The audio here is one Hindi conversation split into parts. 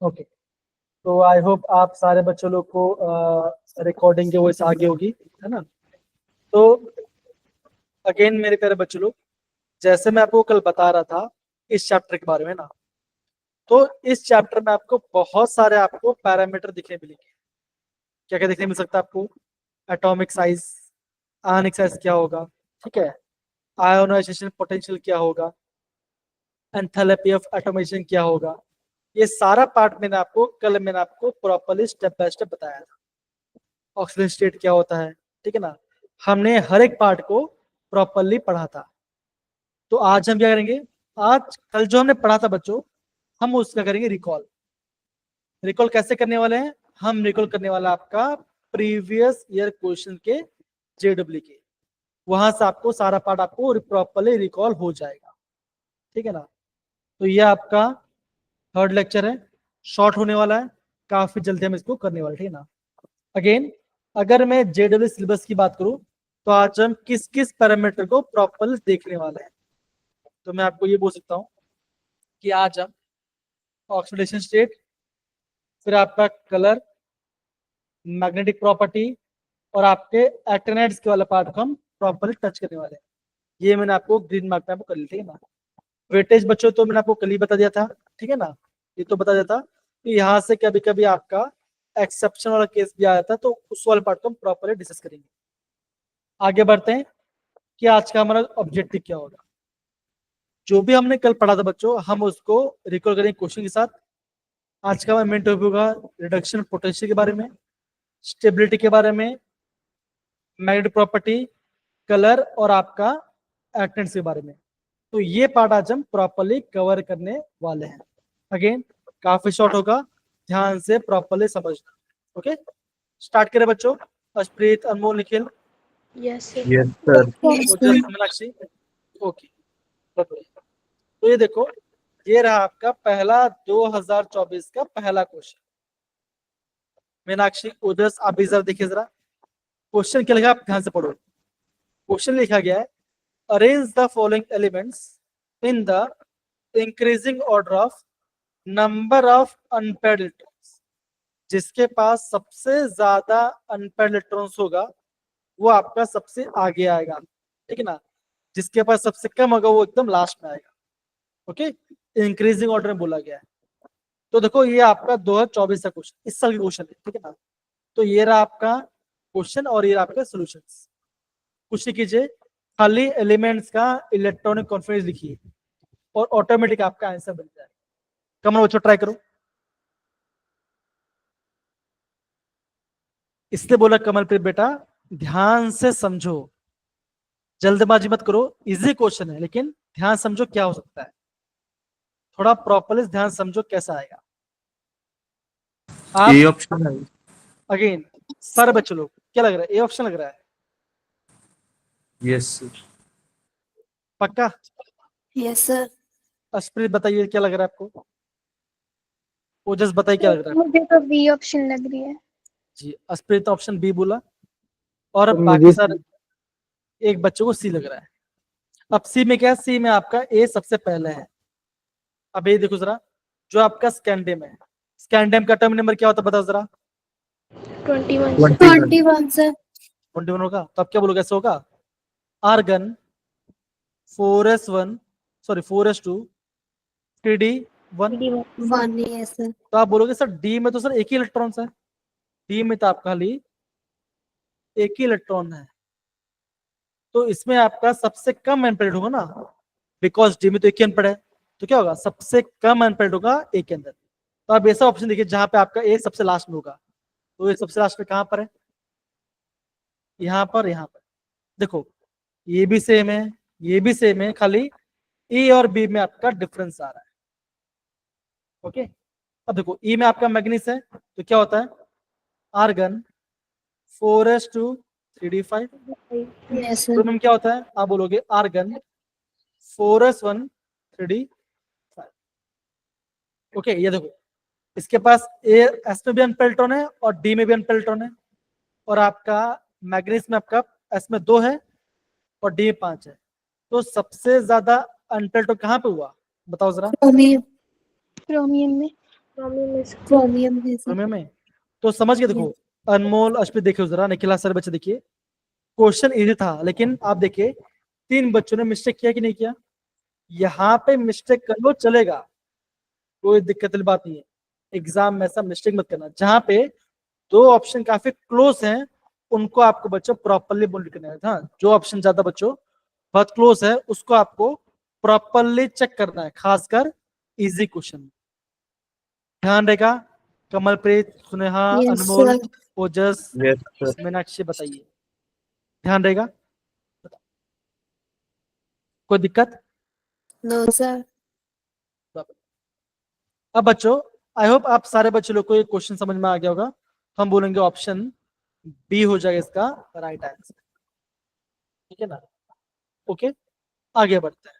ओके, तो आई होप आप सारे बच्चों लोग को रिकॉर्डिंग के वॉइस आगे होगी, है ना। तो अगेन मेरे प्यारे बच्चों लोग, जैसे मैं आपको कल बता रहा था इस चैप्टर के बारे में ना, तो इस चैप्टर में आपको बहुत सारे आपको पैरामीटर दिखने मिलेंगे। क्या क्या दिखने मिल सकता है आपको? एटॉमिक साइज, आयनिक साइज क्या होगा, ठीक है, आयोनाइजेशन पोटेंशियल क्या होगा, एंथैल्पी ऑफ एटोमाइजेशन क्या होगा, ये सारा पार्ट मैंने आपको प्रॉपर्ली स्टेप बाय स्टेप बताया था। ऑक्सीजन स्टेट क्या होता है, ठीक है ना, हमने हर एक पार्ट को प्रॉपर्ली पढ़ा था। तो आज हम क्या करेंगे, आज कल जो हमने पढ़ा था बच्चों, हम उसका करेंगे रिकॉल। रिकॉल कैसे करने वाले हैं? हम रिकॉल करने वाला आपका प्रीवियस ईयर क्वेश्चन के जेडब्ल्यू के, वहां से आपको सारा पार्ट आपको प्रॉपर्ली रिकॉल हो जाएगा, ठीक है ना। तो ये आपका थर्ड लेक्चर है, शॉर्ट होने वाला है, काफी जल्दी हम इसको करने वाले, ठीक है ना। अगेन अगर मैं जेडब्ल्यू सिलेबस की बात करूं, तो आज हम किस किस पैरामीटर को प्रॉपर्ली देखने वाले हैं। तो मैं आपको ये बोल सकता हूं कि आज हम ऑक्सीडेशन स्टेट, फिर आपका कलर, मैग्नेटिक प्रॉपर्टी और आपके एक्टिनाइड्स के वाला पार्ट को हम प्रॉपर्ली टच करने वाले हैं। ये मैंने आपको ग्रीन मार्क में आपको कर लिया, ठीक है ना। वेटेज बच्चों तो मैंने आपको कल ही बता दिया था, ठीक है ना, ये तो बता दिया था कि यहाँ से कभी कभी आपका एक्सेप्शन वाला केस भी आया था, तो उस वाले पार्ट को हम प्रॉपर्ली डिस्कस करेंगे। आगे बढ़ते हैं कि आज का हमारा ऑब्जेक्टिव क्या होगा। जो भी हमने कल पढ़ा था बच्चों, हम उसको रिकॉल करेंगे क्वेश्चन के साथ। आज का मेन टॉपिक होगा रिडक्शन पोटेंशियल के बारे में, स्टेबिलिटी के बारे में, मैग्नेटिक प्रॉपर्टी, कलर और आपका एक्टेंट्स के बारे में। तो ये पार्ट आज हम प्रॉपर्ली कवर करने वाले हैं। अगेन काफी शॉर्ट होगा, ध्यान से प्रॉपर्ली समझना। ओके, स्टार्ट करें बच्चों। Arshpreet, Anmol, Nikhil. Yes sir. Yes sir. Meenakshi. Okay, तो ये देखो, ये रहा आपका पहला 2024 का पहला क्वेश्चन। मीनाक्षी, उधर आप भी जरा देखिए जरा, क्वेश्चन क्या लिखा, आप ध्यान से पढ़ो। क्वेश्चन लिखा गया है, arrange the following elements in the increasing order of number of unpaired electrons. जिसके पास सबसे ज्यादा अनपेयर्ड इलेक्ट्रॉन्स होगा वो आपका सबसे आगे आएगा, ठीक है ना। जिसके पास सबसे कम होगा वो एकदम लास्ट में आएगा। ओके, इंक्रीजिंग ऑर्डर में बोला गया है। तो देखो ये आपका 2024 का क्वेश्चन, इस साल का क्वेश्चन है, ठीक है ना। तो ये रहा आपका क्वेश्चन और ये रहा आपका सॉल्यूशंस। कुछ नहीं कीजिए, खाली एलिमेंट्स का इलेक्ट्रॉनिक कॉन्फिगरेशन लिखिए और ऑटोमेटिक आपका आंसर बन जाएगा। कमन बच्चों ट्राई करो। इसलिए बोला कमलप्रीत बेटा ध्यान से समझो, जल्दबाजी मत करो। इजी क्वेश्चन है लेकिन ध्यान समझो क्या हो सकता है, थोड़ा प्रॉपर्ली ध्यान समझो कैसा आएगा। ए आप ऑप्शन है। अगेन सारे बच्चों लोग क्या लग रहा है, ए ऑप्शन लग रहा है? Yes sir. पक्का? Yes sir. अस्प्रीत बताइए क्या लग रहा है आपको, ओजस बताइए क्या लग रहा है? मुझे तो बी ऑप्शन लग रही है। जी, अस्प्रीत ऑप्शन बी बोला और बाकी मुझे सर एक बच्चों को सी लग रहा है। अब सी में क्या है, सी में आपका ए सबसे पहले है। अब ये देखो जरा, जो आपका स्कैंडियम है, स्कैंडियम का टर्म नंबर क्या होता है बताओ जरा। 21 सर। 21 21 सर। 21 होगा, तो अब क्या बोलोगे, ऐसे होगा। Argon 4s1, sorry 4s2, TD1। 1 है सर। तो आप बोलोगे सर डी में तो सर एक ही इलेक्ट्रॉन है, डी में तो आपका खाली एक ही इलेक्ट्रॉन है, तो इसमें आपका सबसे कम अनपेयर्ड होगा ना, बिकॉज डी में तो एक ही अनपेयर्ड है। तो क्या होगा, सबसे कम अनपेयर्ड होगा ए के अंदर। तो आप ऐसा ऑप्शन देखिए जहां पे आपका ए सबसे लास्ट में होगा। तो ये सबसे लास्ट में कहां पर है, यहाँ पर, यहाँ पर। देखो ये भी सेम है, ये भी सेम है, खाली ए और बी में आपका डिफरेंस आ रहा है। ओके, अब देखो ई में आपका मैग्नीस है, तो क्या होता है, आर्गन 4s2 3d5। यस तो सर। में क्या होता है, आप बोलोगे आर्गन 4s1 3d5। ओके, ये देखो इसके पास ए एस में भी अनपेल्ट्रॉन है और डी में भी अनपेल्ट्रॉन है, और आपका मैग्नीस में आपका एस में 2 है और डी में 5 है। तो सबसे ज्यादा अनपेल्ट्रॉन कहाँ पे हुआ बताओ जरा। क्रोमियम। क्रोमियम में। क्रोमियम है सर। क्रोमियम में तो समझ के देखो, अनमोल, अश्वित देखियो जरा, निखिला, सारे बच्चे देखिए, क्वेश्चन इजी था, लेकिन आप देखिए 3 बच्चों ने मिस्टेक किया कि नहीं किया। यहाँ पे मिस्टेक कर लो चलेगा, कोई दिक्कत वाली बात नहीं है। एग्जाम में ऐसा मिस्टेक मत करना। जहाँ पे 2 ऑप्शन काफी क्लोज हैं, उनको आपको बच्चों प्रॉपरली बोल करना है। हाँ, जो ऑप्शन ज्यादा बच्चों बहुत क्लोज है उसको आपको प्रॉपरली चेक करना है, खासकर इजी क्वेश्चन। ध्यान रहेगा। Kamalpreet, Sneha, yes Anmol, sir. Ojas, Yes, sir. Meenakshi, बताइए, ध्यान रहेगा। कोई दिक्कत? No sir. अब बच्चों, आई होप आप सारे बच्चों लोग को ये क्वेश्चन समझ में आ गया होगा। हम बोलेंगे ऑप्शन बी हो जाएगा इसका राइट आंसर, ठीक है ना। ओके, आगे बढ़ते हैं।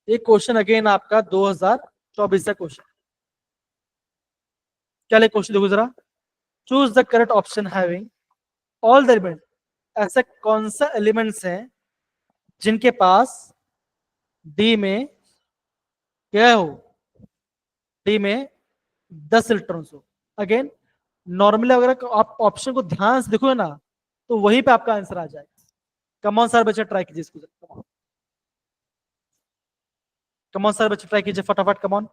ये क्वेश्चन अगेन आपका 2024 का क्वेश्चन। क्या ले क्वेश्चन देखो जरा। Choose the correct option having all the element. ऐसे कौन सा एलिमेंट्स हैं जिनके पास डी में क्या हो, डी में 10 इलेक्ट्रॉन्स हो। अगेन नॉर्मली अगर आप ऑप्शन को ध्यान से देखोगे ना, तो वहीं पे आपका आंसर आ जाएगा। कमॉन सर बच्चे ट्राई कीजिए इसको, कमॉन सर बच्चे ट्राई कीजिए फटाफट, come on.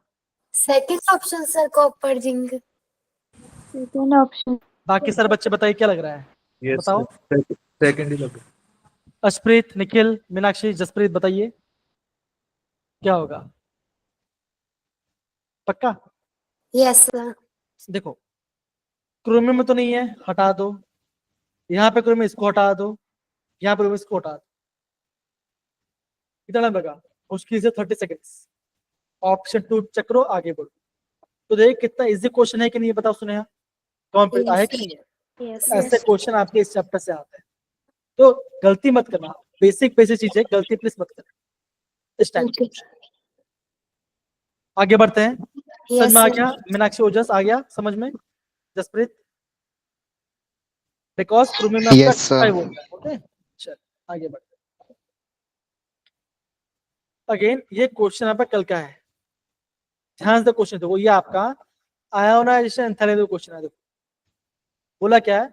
Second option sir, copper zinc. Second option. बाकी सर बच्चे बताइए क्या लग रहा है, Yes, बताओ। sir. Second ही लगा। अशप्रीत, निखिल, मीनाक्षी, जसप्रीत, बताइए क्या होगा। पक्का? Yes sir. देखो, क्रोमियम में तो नहीं है, हटा दो। यहाँ पे क्रोमियम, इसको हटा दो। यहाँ पे इसको हटा दो। कितना लगा? मुश्किल से 30 सेकेंड्स। ऑप्शन 2 चक्रो, आगे बढ़ो। तो देख कितना इजी क्वेश्चन है कि नहीं, बताओ। सुने कॉम्प्लीट आया कि नहीं है? यस ऐसे यस। क्वेश्चन आपके इस चैप्टर से आते हैं, तो गलती मत करना। बेसिक बेसिक चीजें गलती प्लीज मत करना इस टाइम। आगे बढ़ते हैं। समझ में आ गया? मीनाक्षी, ओजस आ गया समझ में? जसप्रीत, बिकॉज क्रोमियम में आपका Yes, sir. 5 होता है। ओके, चल आगे बढ़ते हैं। अगेन ये क्वेश्चन आपका कल का है, ध्यान से क्वेश्चन देखो। ये आपका आयोनाइजेशन एंथैल्पी क्वेश्चन है। देखो बोला क्या है,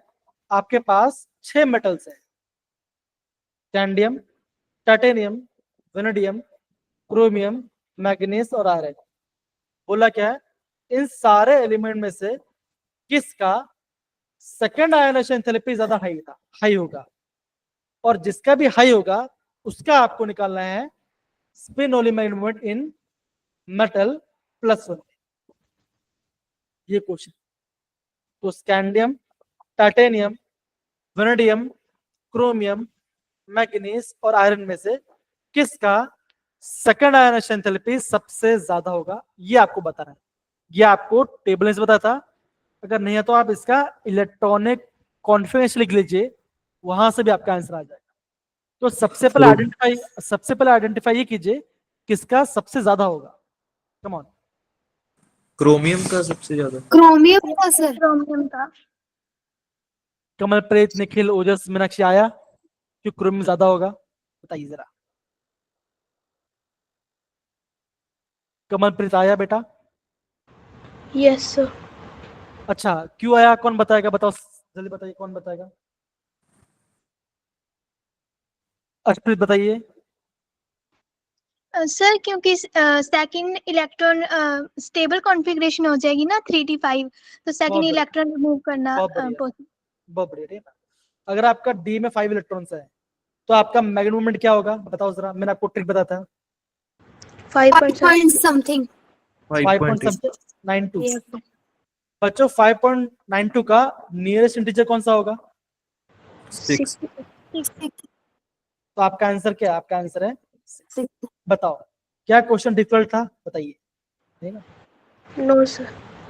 आपके पास 6 मेटल्स हैं, कैंडियम, टाइटेनियम, वेनेडियम, क्रोमियम, मैग्नीज और आयरन। बोला क्या है, इन सारे एलिमेंट में से किसका सेकंड आयोनाइजेशन एंथैल्पी ज्यादा हाई होगा, और जिसका भी हाई होगा उसका आपको निकालना है स्पिन ओलिमेंट मोमेंट इन मेटल +1। ये क्वेश्चन। तो scandium, titanium, vanadium, chromium, manganese और आयरन में से किसका सेकंड आयोनाइजेशन एंथैल्पी सबसे ज्यादा होगा, ये आपको बताना है। ये आपको टेबल में से बताया था। अगर नहीं है तो आप इसका इलेक्ट्रॉनिक कॉन्फिगरेशन लिख लीजिए, वहां से भी आपका आंसर आ जाएगा। तो सबसे पहले आइडेंटिफाई ये कीजिए किसका सबसे ज्यादा होगा। Come on. क्रोमियम का सबसे ज्यादा। क्रोमियम का सर। क्रोमियम का। कमलप्रीत, निखिल, ओजस, मीनाक्षी आया क्यों क्रोमियम ज्यादा होगा, बताइए जरा। कमलप्रीत आया बेटा? Yes sir. अच्छा, क्यों आया, कौन बताएगा, बताओ जल्दी बताइए, कौन बताएगा। अर्षप्रीत बताइए। सर क्योंकि सेकंड इलेक्ट्रॉन स्टेबल कॉन्फ़िगरेशन हो जाएगी ना 3d5, तो सेकंड बहुत बढ़िया, इलेक्ट्रॉन रिमूव करना बहुत बढ़िया, पॉसिबल। बहुत बढ़िया, ठीक है ना। अगर आपका डी में 5 इलेक्ट्रॉन्स है तो आपका मैग्नेटिक मोमेंट क्या होगा, बताओ जरा। मैंने आपको ट्रिक बताया था, 5 समथिंग। 5.92। बच्चों 5.92 का नियरेस्ट इंटीजर कौन सा होगा? 6। तो आपका आंसर क्या है? आपका आंसर है 6। बताओ क्या क्वेश्चन डिफिकल्ट था, बताइए, नहीं ना? No sir.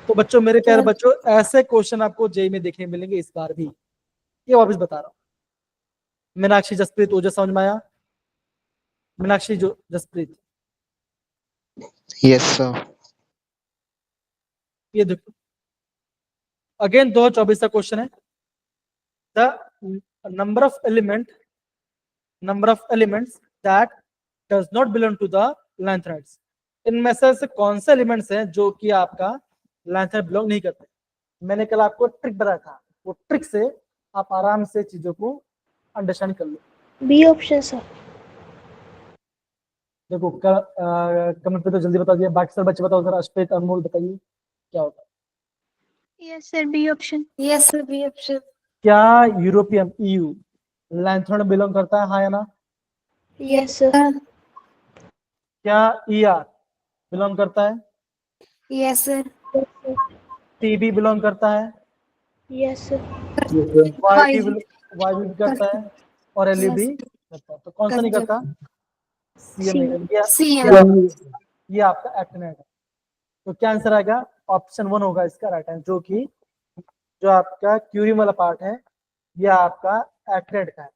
तो बच्चों, मेरे प्यारे बच्चों, ऐसे क्वेश्चन आपको जेई में देखने मिलेंगे इस बार भी, ये वापस बता रहा हूँ। मीनाक्षी, जसप्रीत, ओजस, समझ में आया? मीनाक्षी, जो जसप्रीत, Yes, sir. ये देखो अगेन 2024 का क्वेश्चन है। The number of elements that does not belong to the lanthanides. इनमें से कौन से एलिमेंट्स हैं जो कि आपका लाइन से बिलोंग नहीं करते? मैंने कल आपको ट्रिक बताया था, वो ट्रिक से आप आराम से चीजों को अंडरस्टैंड कर लो। B option sir. देखो कमेंट पे तो जल्दी बता दिया, बाकी सब बच्चे बताओ जरा, अश्वेत अनमोल बताइए क्या होता है? Yes sir, B option. Yes sir, B option. क्या यूरोपियन EU लैंथन में बिलोंग करता है, हाँ या ना? Yes sir. क्या ER बिलोंग करता है? Yes sir. TB बिलोंग करता है? Yes sir. YB भी करता है और LE भी करता है, तो कौन सा नहीं करता? CM ये आपका एक्टिनेट है। तो क्या आंसर आएगा? ऑप्शन 1 होगा इसका राइट आंसर, जो कि जो आपका क्यूरियम वाला पार्ट है ये आपका एक्टिनेट का है।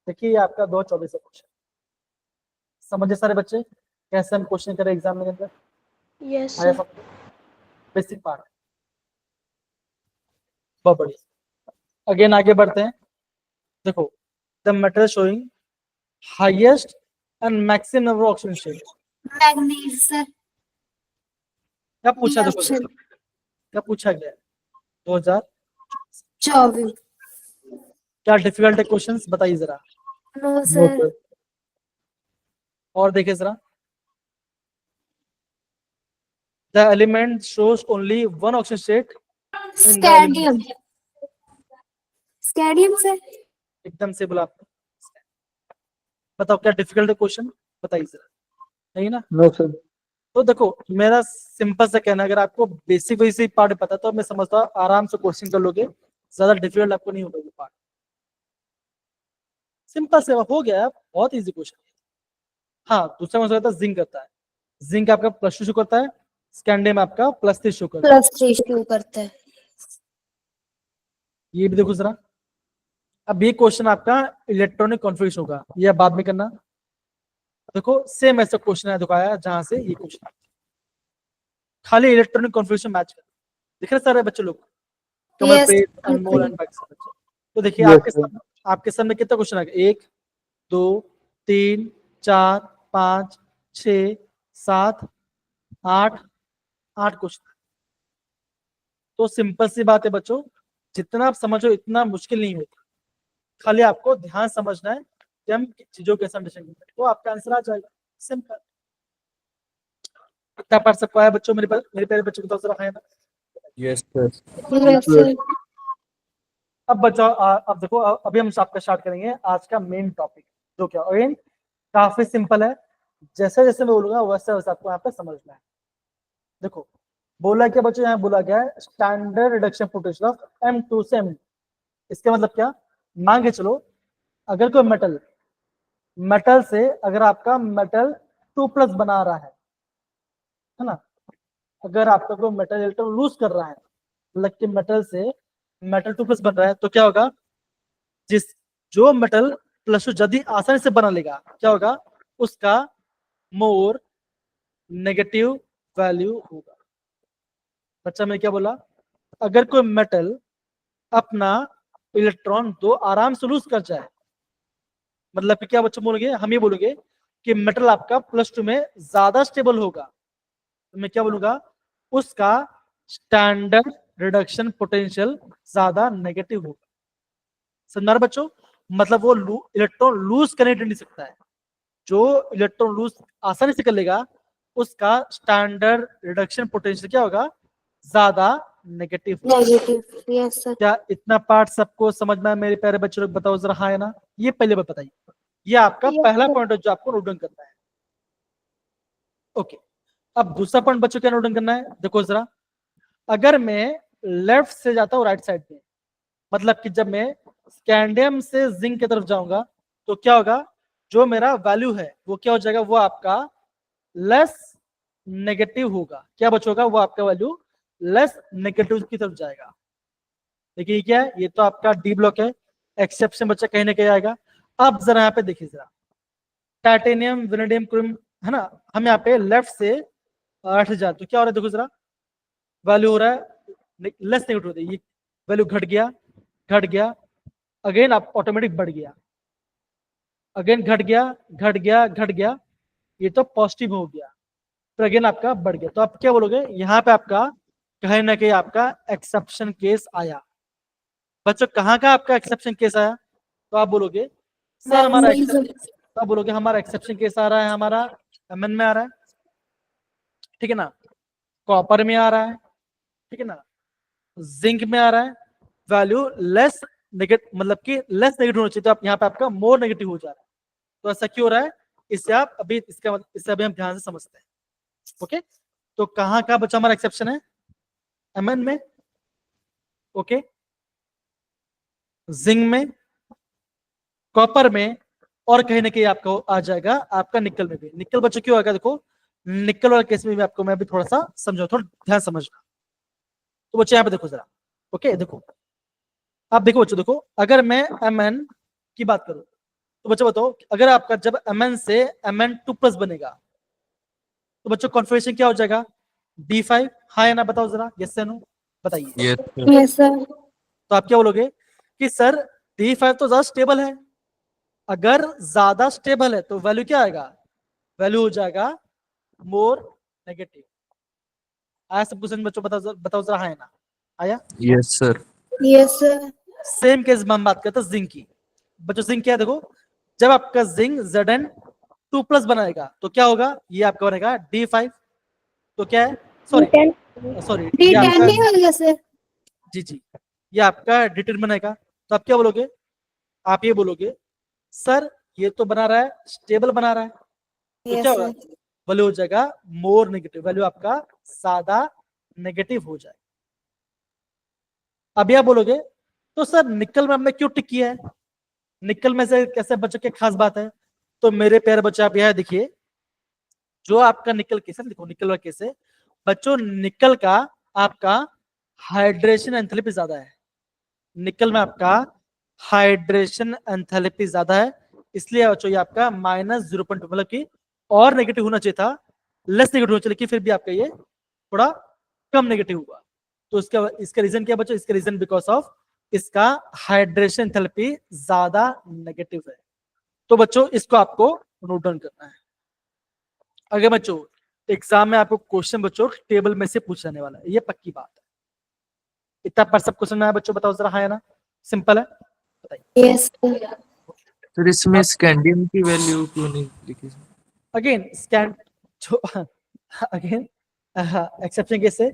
देखिए ये आपका 224 क्वेश्चन समझे सारे बच्चे कैसे हम क्वेश्चन करें एग्जाम के अंदर? यस आया सर। समझ? बेसिक पार्ट बहुत बढ़िया। अगेन आगे बढ़ते हैं। देखो the metal showing highest and maximum number of oxygen shed, manganese sir. क्या पूछा? बी देखो ऑप्शन। क्या पूछा गया है? 2000 24। क्या डिफिकल्ट है क्वेश्चंस बताइए जरा। No sir. और देखिए जरा, the element shows only one oxidation state in the scandium. Scandium sir. एकदम से बोला आपने। बताओ क्या डिफिकल्ट है क्वेश्चन, बताइए जरा। नहीं ना? No sir. तो देखो मेरा सिंपल सा कहना, अगर आपको बेसिक पार्ट पता तो मैं समझता हूँ आराम से क्वेश्चन कर लोगे, ज्यादा डिफिकल्ट आपको नहीं होगा ये पार्ट। सिंपल से हो गया, बहुत इजी क्वेश्चन। हाँ दूसरा कौन सा होता है? जिंक करता है। जिंक आपका +2 शो करता है, स्कैंडियम आपका +3 शो करता है। +3 शो करता है। ये भी देखो जरा। अब ये क्वेश्चन आपका इलेक्ट्रॉनिक कॉन्फ़िगरेशन होगा, ये आप बाद में करना। देखो सेम ऐसा क्वेश्चन है दिखाया जहां से ये क्वेश्चन खाली इलेक्ट्रॉनिक कॉन्फ़िगरेशन मैच कर। दिख रहे सारे बच्चे लोग, कमलप्रीत, अनमोल एंड बाकी सब बच्चे। तो देखिए आपके सामने कितना क्वेश्चन आ गया? 1 2 3 4 5 6 7 8 8 क्वेश्चन। तो सिंपल सी बात है बच्चों, जितना आप समझो इतना मुश्किल नहीं होता, खाली आपको ध्यान समझना है कि हम चीजों के अंडरस्टैंड करते हैं, तो आपका आंसर आ जाएगा। सिंपल। कितना पार्ट सबको आया बच्चों? मेरे प्यारे बच्चों को तो जरा है ना? Yes sir. Yes sir. अब बच्चों अब देखो अभी हम आपका स्टार्ट करेंगे आज का मेन टॉपिक, जो क्या अगेन काफी सिंपल है। जैसे जैसे मैं बोलूंगा वैसे वैसे आपको यहाँ पे समझना है। देखो बोला क्या बच्चों, यहाँ बोला गया है standard reduction potential of M2 से M। इसका मतलब क्या? मान के चलो अगर कोई मेटल से अगर आपका मेटल 2+ बना रहा है ना, अगर आपका कोई मेटल इलेक्ट्रॉन लूज कर रहा है, मतलब कि मेटल से मेटल 2+ बन रहा है, तो क्या होगा? जिस जो मेटल +2 जल्दी आसानी से बना लेगा, क्या होगा? उसका मोर नेगेटिव वैल्यू होगा। बच्चा मैं क्या बोला? अगर कोई मेटल अपना इलेक्ट्रॉन 2 आराम से लूज कर जाए, मतलब कि क्या बच्चों बोलोगे? हम ये बोलोगे कि मेटल आपका +2 में ज्यादा स्टेबल होगा, तो मैं क्या बोलूंगा? उसका स्टैंडर्ड रिडक्शन पोटेंशियल ज्यादा नेगेटिव होगा। समझा बच्चों? मतलब वो इलेक्ट्रॉन लूज करने नहीं सकता है। जो इलेक्ट्रॉन लूज आसानी से कर लेगा उसका स्टैंडर्ड रिडक्शन पोटेंशियल क्या होगा? ज्यादा नेगेटिव होगा। नेगेटिव। Yes sir. क्या इतना पार्ट सबको समझ में आया मेरे प्यारे बच्चे लोग? बताओ जरा हाँ है ना? ये पहले बात बताइए। ये आपका पहला पॉइंट है जो आपको नोट डाउन करना है। ओके, अब दूसरा पॉइंट बच्चों क्या नोट डाउन करना है? देखो जरा, अगर मैं लेफ्ट से जाता हूँ राइट साइड में, मतलब कि जब मैं स्कैंडियम से जिंक की तरफ जाऊंगा तो क्या होगा? जो मेरा वैल्यू है वो क्या हो जाएगा? वो आपका लेस नेगेटिव होगा। क्या बचोगा? वो आपका वैल्यू लेस नेगेटिव की तरफ जाएगा। देखिए क्या है? ये तो आपका डी ब्लॉक है, एक्सेप्शन बच्चा कहीं ना कहीं आएगा। अब जरा यहाँ पे देखिए जरा, टाइटेनियम, वेनेडियम, क्रोम, है ना? हम यहाँ पे लेफ्ट से 8000, तो क्या हो रहा है? देखो जरा, वैल्यू हो रहा है लेस नेगेटिव होती है, ये वैल्यू घट गया, अगेन आप ऑटोमेटिक बढ़ गया, अगेन घट गया, ये तो पॉजिटिव हो गया। फिर अगेन आपका बढ़ गया। तो आप क्या बोलोगे, यहाँ पे आपका कहीं ना कहीं आपका एक्सेप्शन केस आया। बच्चों कहाँ का आपका एक्सेप्शन केस आया? तो आप बोलोगे सर हमारा तो आप बोलोगे हमारा एक्सेप्शन केस आ रहा है, हमारा एमएन में आ रहा है, ठीक है ना, कॉपर में आ रहा है, ठीक है ना, जिंक में आ रहा है, वैल्यू लेस नेगेटिव, मतलब कि लेस नेगेटिव होना चाहिए, तो आप यहाँ पे आपका मोर नेगेटिव हो जा रहा है। तो ऐसा क्यों हो रहा है, इससे आप अभी इसका इससे अभी हम ध्यान से समझते हैं। ओके, तो कहाँ का बच्चा हमारा एक्सेप्शन है, एमएन में, ओके, जिंक में, कॉपर में, और कहीं ना कहीं आपका आ जाएगा आपका निकल में भी। निकल बच्चों क्यों आएगा, देखो निकल वाला केस में भी आपको मैं भी थोड़ा सा समझाऊं, थोड़ा ध्यान समझना। तो बच्चों यहाँ पे देखो जरा, ओके देखो, आप देखो बच्चों, देखो अगर मैं एमएन की बात करूं तो बच्चों बताओ, अगर आपका जब एमएन से Mn2+ बनेगा तो बच्चों कॉन्फिगरेशन क्या हो जाएगा, D5, हाँ या ना बताओ जरा, यस या नो बताइए। Yes sir. Yes sir. तो आप क्या बोलोगे कि सर D5 तो ज्यादा स्टेबल है, अगर ज्यादा स्टेबल है तो वैल्यू क्या आएगा, वैल्यू हो जाएगा मोर नेगेटिव। आया सब क्वेश्चन बच्चों, बताओ जरा, हाँ या ना आया? Yes sir. Yes sir. Same case में हम बात करते हैं जिंक की। बच्चों जिंक क्या है, देखो जब आपका जिंक Zn2+ बनाएगा तो क्या होगा, ये आपका बनेगा D5। तो क्या है, सॉरी सॉरी, ये D10 आपका, नहीं होगा सर? जी जी, ये आपका डिटर्मिन बनेगा। तो आप क्या बोलोगे, आप ये बोलोगे सर ये तो बना रहा है, स्टेबल बना रहा है, तो क्या यस होगा, सर। वैल्यू हो जाएगा मोर नेगेटिव, वैल्यू आपका ज्यादा नेगेटिव हो जाएगा। अब यह बोलोगे तो सर निकल में हमने क्यों टिक किया है, निकल में से कैसे बच्चों की खास बात है? तो मेरे प्यारे बच्चे आप यह देखिए, जो आपका निकल केस है, देखो निकल का केस है बच्चों, निकल का आपका हाइड्रेशन एंथैल्पी ज्यादा है, निकल में आपका हाइड्रेशन एंथैल्पी ज्यादा है, इसलिए बच्चों ये आपका -0.2, मतलब कि और नेगेटिव होना चाहिए था, लेस नेगेटिव होना चाहिए, लेकिन फिर भी आपका ये थोड़ा कम नेगेटिव हुआ। तो इसका रीजन क्या बच्चों, इसका रीजन बिकॉज ऑफ इसका हाइड्रेशन एंथैल्पी ज्यादा नेगेटिव है। तो बच्चों इसको आपको नोट डाउन करना है। अगर बच्चों एग्जाम में आपको क्वेश्चन बच्चों टेबल में से पूछ जाने वाला है, ये पक्की बात है। इतना पर सब क्वेश्चन आया बच्चों, बताओ जरा, हाँ या ना, सिंपल है, बताइए। Yes sir. सर इसमें स्कैंडियम की वैल्यू क्यों नहीं लिखी सर? अगेन स्कैन जो अगेन एक्सेप्शन केस है,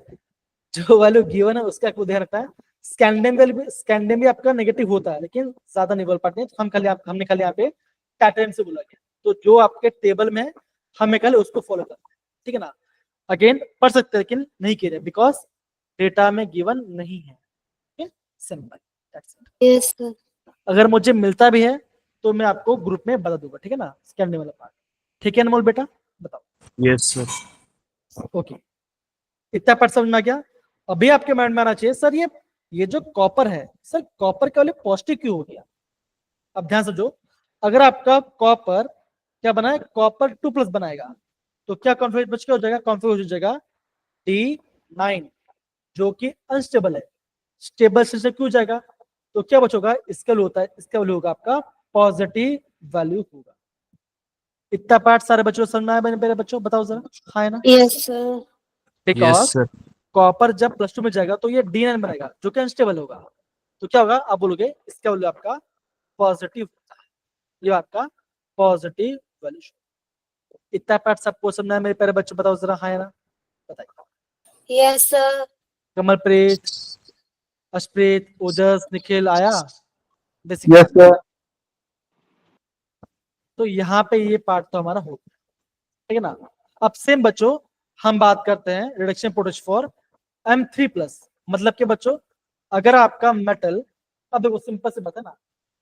जो वैल्यू गिवन है उसका आपको ध्यान रखना है। स्कैंडियम भी आपका नेगेटिव होता है, लेकिन ज्यादा नहीं बोल पाते हैं, हमने खाली यहाँ पे पैटर्न से बोला गया, तो जो आपके टेबल में है हमें खाली उसको फॉलो करना है, ठीक है ना। अगेन पढ़ सकते हैं लेकिन नहीं कह रहे, बिकॉज डेटा में गिवन नहीं है, सिंपल। Yes sir. अगर मुझे मिलता भी है तो मैं आपको ग्रुप में बता दूंगा, ठीक है ना, स्कैंडियम वाला पार्ट, ठीक है अनमोल बेटा, बताओ। Yes sir. ओके, इतना पार्ट समझ में आ गया। अभी आपके माइंड में आना चाहिए सर ये जो कॉपर है, सर कॉपर का वाले पॉजिटिव क्यों हो गया? अब ध्यान समझो, अगर आपका कॉपर क्या बना है, कॉपर 2+ बनाएगा तो क्या कॉन्फिगरेशन बच के हो जाएगा, कॉन्फिगरेशन हो जाएगा D9, जो कि अनस्टेबल है। स्टेबल से क्यों जाएगा, तो क्या बचोगा, इसका वैल्यू होता है, इसका वैल्यू होगा आपका पॉजिटिव वैल्यू होगा। इतना पार्ट सारे बच्चों को समझ में आया मेरे बच्चों, बताओ जरा, हाँ है ना? Yes sir. Because yes sir. Copper जब +2 में जाएगा तो ये D9 बनेगा, जो कि अनस्टेबल होगा। तो क्या होगा, आप बोलोगे इसका वैल्यू आपका पॉजिटिव, ये आपका पॉजिटिव वैल्यू। इतना पार्ट सबको समझना है मेरे प्यारे बच्चों, बताओ जरा, हाँ या ना, बताइए। Yes sir. कमलप्रीत, अर्शप्रीत, ओजस, निखिल आया बेसिक? Yes sir. तो यहाँ पे ये पार्ट तो हमारा हो गया, ठीक है ना। अब सेम बच्चों हम बात करते हैं रिडक्शन पोटेंशियल फॉर M3+, मतलब कि बच्चों अगर आपका मेटल, अब देखो सिंपल से बता ना,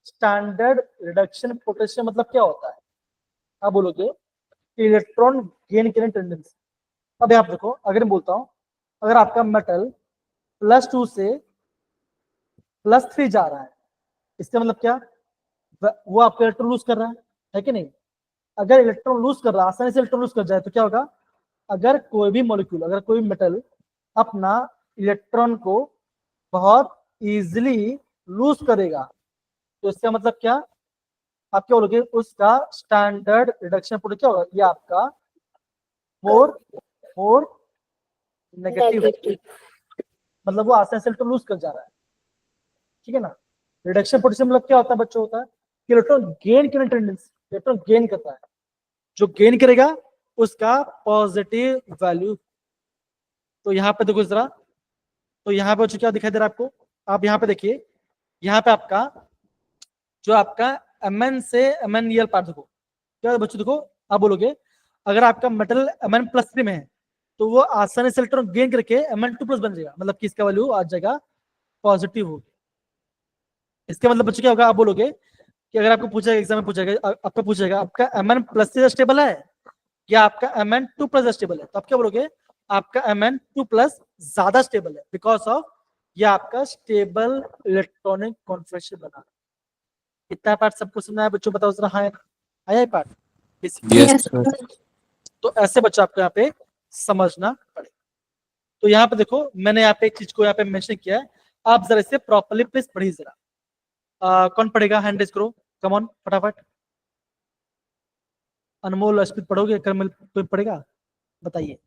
स्टैंडर्ड रिडक्शन पोटेंशियल मतलब क्या होता है, आप बोलोगे इलेक्ट्रॉन गेन करने टेंडेंसी। अब आप देखो, अगर मैं बोलता हूं अगर आपका मेटल +2 से +3 जा रहा है, इसका मतलब क्या, वो आपका इलेक्ट्रॉन लूज कर रहा है कि नहीं? अगर इलेक्ट्रॉन लूज कर रहा है, आसानी से इलेक्ट्रॉन लूज कर जाए तो क्या होगा, अगर कोई भी मॉलिक्यूल, अगर कोई मेटल अपना इलेक्ट्रॉन को बहुत इजीली लूज करेगा तो इसका मतलब क्या, आप क्या बोलोगे, उसका स्टैंडर्ड रिडक्शन पोटेंशियल क्या होगा, ये आपका मोर 4 नेगेटिव, नेगेटिव। मतलब वो आसान से इलेक्ट्रॉन लूज कर जा रहा है, ठीक है ना। रिडक्शन पोटेंशियल मतलब क्या होता है बच्चों, होता है कि इलेक्ट्रॉन गेन करने टेंडेंसी, इलेक्ट्रॉन गेन करता है, जो गेन करेगा उसका पॉजिटिव वैल्यू। तो यहाँ पे देखो जरा, तो यहाँ पे बच्चों क्या दिखाई दे रहा है आपको, आप यहाँ पे देखिए, यहाँ पे आपका जो आपका Mn से Mn पार्ट देखो क्या है बच्चों, देखो आप बोलोगे अगर आपका मेटल Mn+3 में है तो वो आसानी से इलेक्ट्रॉन गेन करके Mn2+ बन जाएगा, मतलब कि इसका वैल्यू आ जाएगा पॉजिटिव होगी। इसका मतलब बच्चों क्या होगा, आप बोलोगे कि अगर आपको पूछा एग्जाम में पूछेगा, आपका पूछेगा आपका Mn+ स्टेबल है या आपका Mn2+ स्टेबल है, तो आप क्या बोलोगे आपका Mn2+ ज्यादा स्टेबल है, बिकॉज ऑफ ये आपका स्टेबल इलेक्ट्रॉनिक कॉन्फिगरेशन बना। इतना पार्ट सबको सुनना है बच्चों, बताओ जरा, हाँ आया पार्ट? Yes, sir. तो ऐसे बच्चों आपको यहाँ पे समझना पड़ेगा। तो यहाँ पे देखो मैंने यहाँ पे एक चीज को यहाँ पे मेंशन किया है, आप जरा इसे प्रॉपर्ली प्लीज पढ़िए जरा। कौन पढ़ेगा, हैंड रेज करो, कम ऑन फटाफट। अनमोल अस्मित पढ़ोगे, करमल कोई पढ़ेगा, बताइए,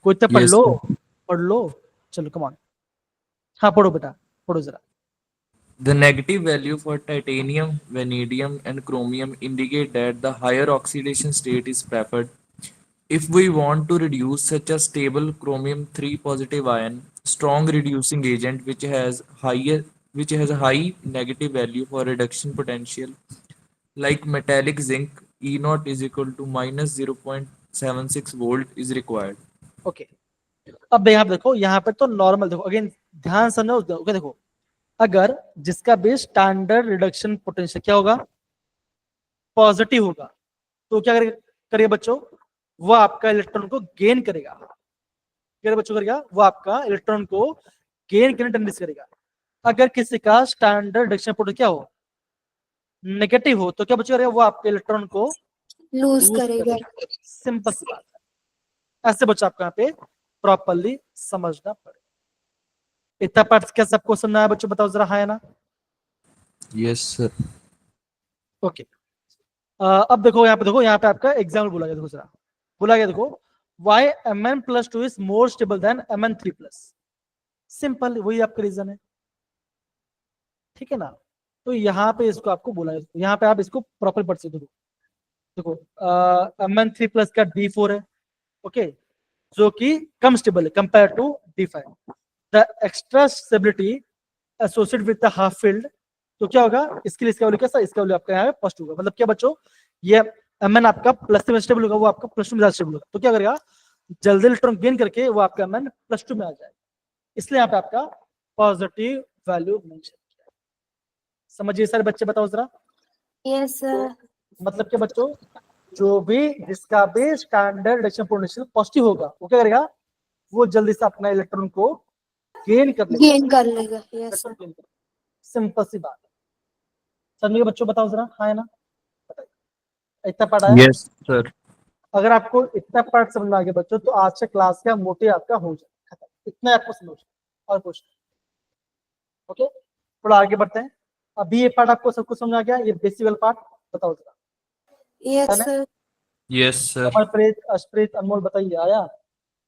कोई तो पढ़ Yes, लो, sir. पढ़ लो, चलो कम ऑन, हाँ पढ़ो बेटा, पढ़ो जरा। The negative value for titanium, vanadium, and chromium indicate that the higher oxidation state is preferred. If we want to reduce such a stable chromium 3 positive ion, strong reducing agent which has a high negative value for reduction potential, like metallic zinc, E0 is equal to minus 0.76 volt is required. Okay, अब यहाँ पे देखो, यहाँ पे तो नॉर्मल देखो, अगेन ध्यान समझो, ओके देखो, अगर जिसका भी स्टैंडर्ड रिडक्शन पोटेंशियल क्या होगा, पॉजिटिव होगा, तो क्या करेगा बच्चों, वो आपका इलेक्ट्रॉन को गेन करेगा, क्या बच्चों करेगा, वो आपका इलेक्ट्रॉन को गेन करने टेंडेंसी करेगा। अगर किसी का स्टैंडर्ड रिडक्शन पोटेंशियल क्या हो, नेगेटिव हो, तो क्या बच्चों करेगा, वो आपके इलेक्ट्रॉन को लूज लूज करेगा। सिंपल सी बात है। ऐसे बच्चों आपको यहाँ पे प्रॉपरली समझना पड़ेगा। इतना पार्ट क्या सबको सुनना है बच्चों, बताओ जरा, हाँ या ना? Yes, sir. ओके, अब देखो यहाँ पे, देखो यहाँ पे आपका एग्जाम्पल बोला गया, देखो जरा बोला गया, देखो why Mn+2 is more stable than Mn3+, simple वही आपका रीजन है, ठीक है ना। तो यहाँ पे इसको आपको बोला है, यहाँ पे आप इसको प्रॉपर पढ़ सकते हो। देखो Mn3+ का D4 है, ओके, जो कि कम स्टेबल है compare to D5, the extra stability associated with the half filled, तो क्या होगा इसके लिए, इसका वैल्यू कैसा, इसका वैल्यू आपका यहाँ पे फर्स्ट होगा, मतलब क्या बच्चों, ये Mn आपका +3 में स्टेबल होगा, वो आपका +2 में ज्यादा स्टेबल होगा, तो क्या करेगा, जल्दी इलेक्ट्रॉन गेन करके वो आपका Mn+2 में आ जाएगा, इसलिए यहाँ पे आपका पॉजिटिव वैल्यू मेंशन किया है। समझिए सारे बच्चे, बताओ जरा। Yes sir. मतलब क्या बच्चों, जो भी जिसका भी स्टैंडर्ड रिडक्शन पोटेंशियल पॉजिटिव होगा, वो क्या करेगा, वो जल्दी से अपना इलेक्ट्रॉन को गेन कर लेगा, गेन कर लेगा। Yes sir. सिंपल सी बात है। समझिए बच्चों, बताओ जरा, हाँ है ना, बताइए, इतना पढ़ा है? Yes, sir. अगर आपको इतना पार्ट समझ में आ गया बच्चों, तो आज से क्लास का मोटे आपका हो जाए खत्म, इतना आपको समझ, और कुछ, ओके, थोड़ा आगे बढ़ते हैं। अभी ये पार्ट आपको सब कुछ समझ आ गया, ये बेसिक वाला पार्ट, बताओ जरा। Yes sir. Yes, sir. Amarpreet, Ashpreet, Anmol, बताइए आया,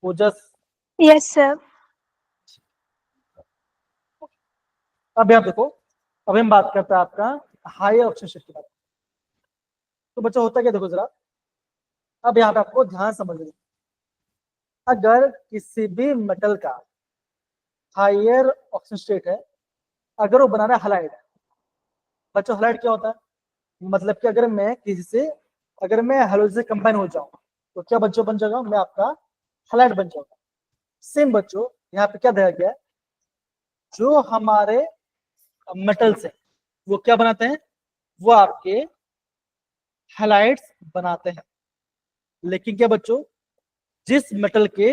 ओजस? Yes sir. अब आप देखो, अब हम बात करते हैं आपका हायर ऑक्सीजन स्टेट की बात। तो बच्चों होता क्या, देखो जरा, अब यहाँ पे आपको ध्यान समझना, अगर किसी भी मेटल का हायर ऑक्सीजन स्टेट है, अगर वो बना रहा है हलाइड, बच्चों हलाइड क्या होता है, मतलब कि अगर मैं किसी से, अगर मैं हेलोजन से कंबाइन हो जाऊं, तो क्या बच्चों बन जाएगा, मैं आपका हलाइड बन जाऊंगा। सेम बच्चों यहाँ पे क्या दिया गया है, जो हमारे मेटल्स है वो क्या बनाते हैं, वो आपके हैलाइड्स बनाते हैं। लेकिन क्या बच्चों, जिस मेटल के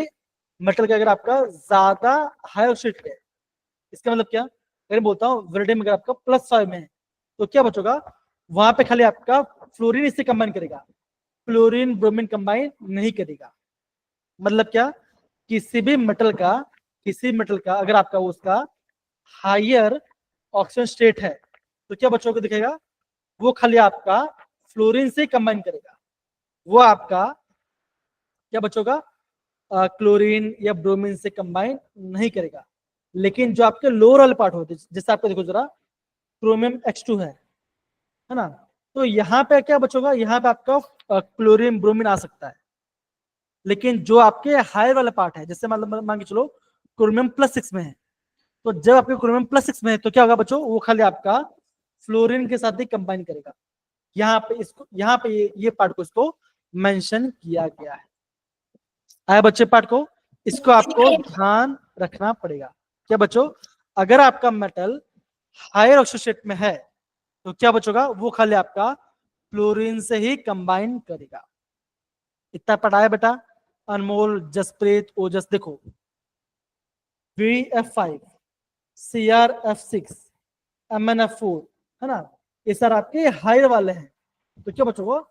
अगर आपका ज्यादा हाई ऑक्सीडेट है, इसका मतलब क्या, अगर बोलता हूँ वेरिडियम अगर आपका +5 में है, तो क्या बचोगा, वहां पे खाली आपका फ्लोरीन इससे कंबाइन करेगा, फ्लोरीन ब्रोमीन कंबाइन नहीं करेगा। मतलब क्या, किसी भी मेटल का अगर आपका उसका हायर ऑक्सीजन स्टेट है, तो क्या बच्चों को दिखेगा, वो खाली आपका फ्लोरीन से कंबाइन करेगा, वो आपका क्या बच्चों का क्लोरीन या ब्रोमीन से कंबाइन नहीं करेगा। लेकिन जो आपके लोअर वाले पार्ट होते हैं, जैसे आपको देखो जरा क्रोमियम H2 है ना, तो यहाँ पे क्या बचोगा, यहाँ पे आपका क्लोरीन ब्रोमीन आ सकता है। लेकिन जो आपके हायर वाला पार्ट है, जैसे मतलब मान के चलो क्रोमियम +6 में है, तो जब आपके क्रोमियम +6 में है तो क्या होगा बच्चों, वो खाली आपका फ्लोरीन के साथ ही कंबाइन करेगा। यहाँ पे इसको, यहाँ पे ये पार्ट को इसको मेंशन किया गया है। आया बच्चे पार्ट को, इसको आपको ध्यान रखना पड़ेगा। क्या बच्चों, अगर आपका मेटल हायर ऑक्सीडेट में है तो क्या बचोगा, वो खाली आपका फ्लोरीन से ही कंबाइन करेगा। इतना पढ़ाया बेटा। अनमोल, जसप्रीत, ओजस, देखो VF5, CrF6, MnF4 है ना, ये सर आपके हायर वाले हैं। तो क्या बच्चों,